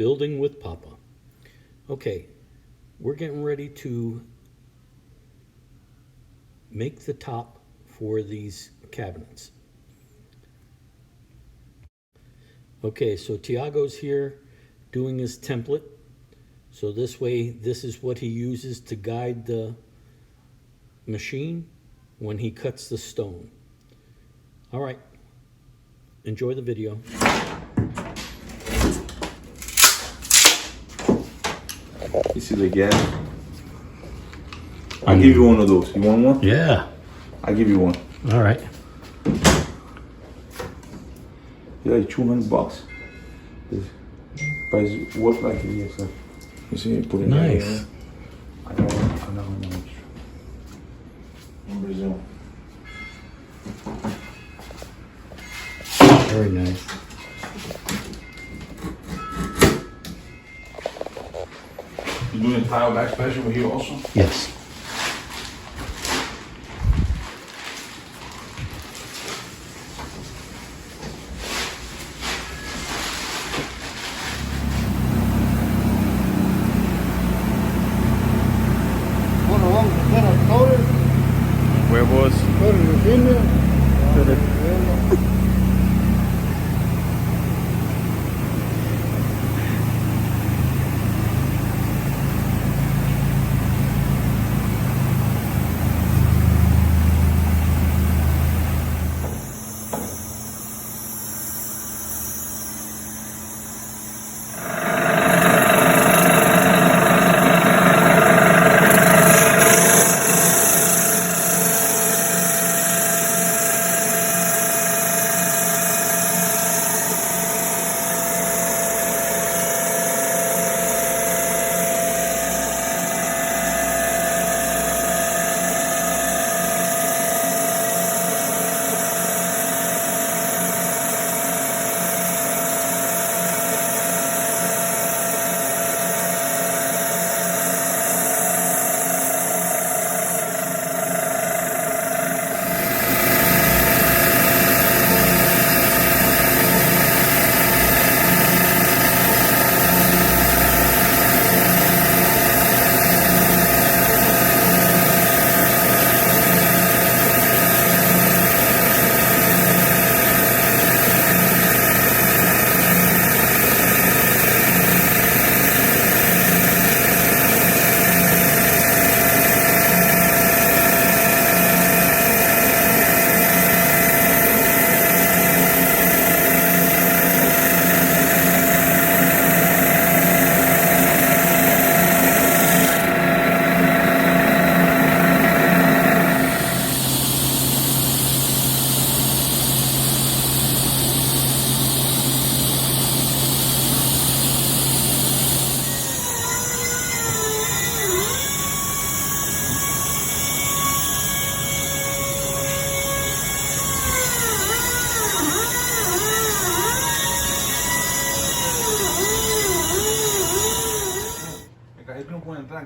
Building with Papa. Okay, we're getting ready to make the top for these cabinets. Okay, so Tiago's here doing his template. So this way, this is what he uses to guide the machine when he cuts the stone. All right, enjoy the video. You see the gas? I'll give you one of those. You want one? Yeah. I'll give you one. All right. Yeah, like $200. But work like it is. You see, you put it nice. In. I know. In Brazil. Very nice. You doing a tile backsplash over here also? Yes. Huevos.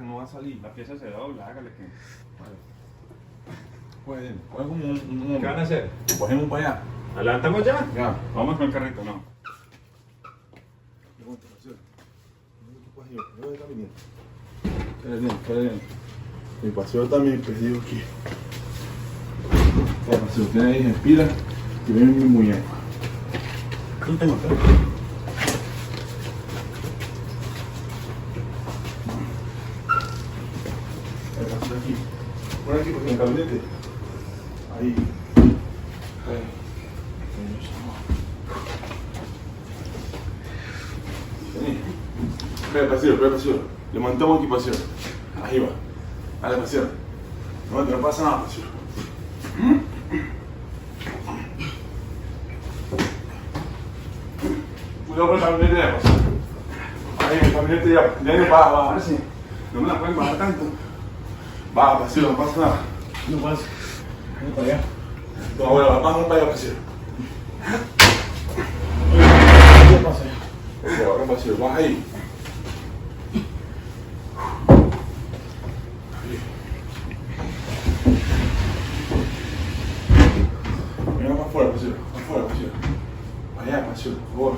No va a salir. La pieza se dobla, hágale que. Pueden. Coge como un. ¿Qué van a hacer? Cogemos para allá. ¿Adelantamos ya? Ya. Vamos con el carrito, no. Espera bien. Mi paseo también perdido aquí. Si usted ahí respira, que viene mi muñeco. No tengo acá. Aquí. Por aquí, porque en el gabinete. Ahí. Vení. Espera, paseo. Levantamos aquí, paseo. Ahí va. Dale, paseo. No pasa nada, paseo. Cuidado con el gabinete ya, paseo. Ahí, el gabinete ya. Ya no baja. Así. No me la pueden bajar tanto. Va, paseo, no pasa nada. No pasa. Vamos para allá. No, bueno, vamos para allá, paseo. ¿Qué pasa allá? Ahora, paseo, vas ahí. Mira más fuera, paseo. Allá, paseo, por favor.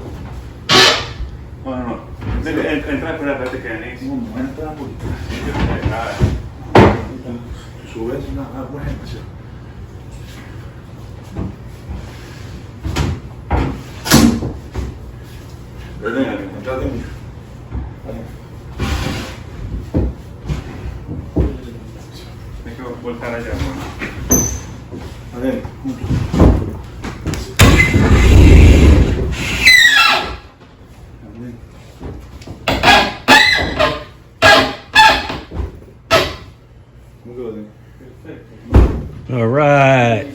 No. Entra, espérate que Denise. No, me voy a entrar porque subes una buena impresión. Venga, entrate mucho. Hay que voltar allá. Adentro, junto. ¿Cómo quedó? Perfecto. All right.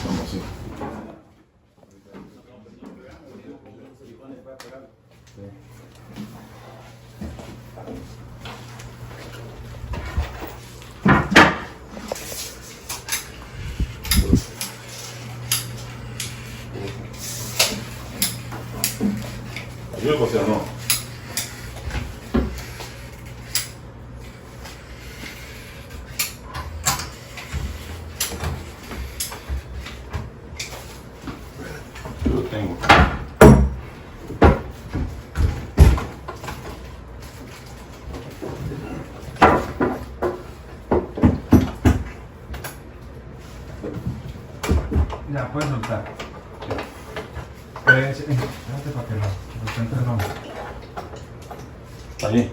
Vamos así. Ayuda, o sea, no. Yo lo tengo. Ya, puedes soltar. Espérate para que lo centres, no. Allí.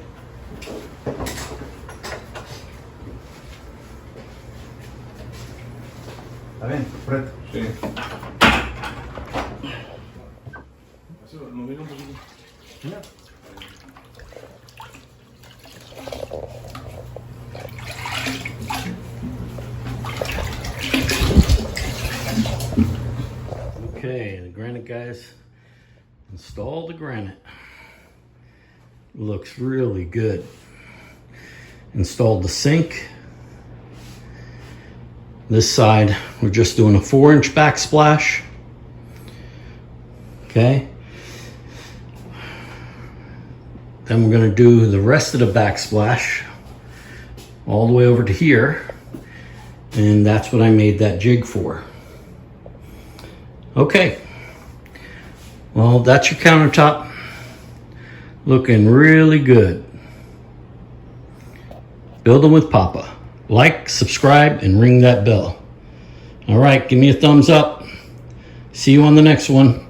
Adentro, preto. Sí. Eso, lo miro un poquito. Mira. Okay, the granite guys installed the granite. Looks really good. Installed the sink. This side, we're just doing a 4-inch backsplash. Okay. Then we're going to do the rest of the backsplash all the way over to here. And that's what I made that jig for. Okay. Well, that's your countertop. Looking really good. Building with Papa. Like, subscribe, and ring that bell. All right, give me a thumbs up. See you on the next one.